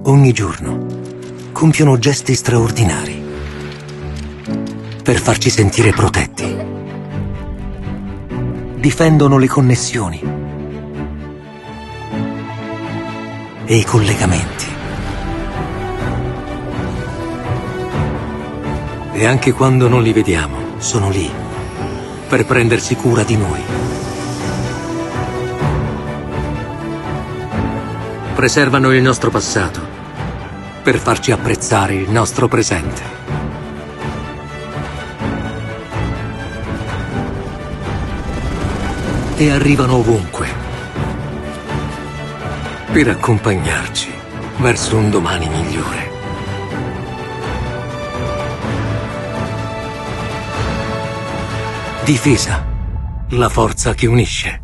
ogni giorno, compiono gesti straordinari per farci sentire protetti. Difendono le connessioni e i collegamenti. E anche quando non li vediamo, sono lì per prendersi cura di noi. Preservano il nostro passato per farci apprezzare il nostro presente. E arrivano ovunque per accompagnarci verso un domani migliore. Difesa, la forza che unisce.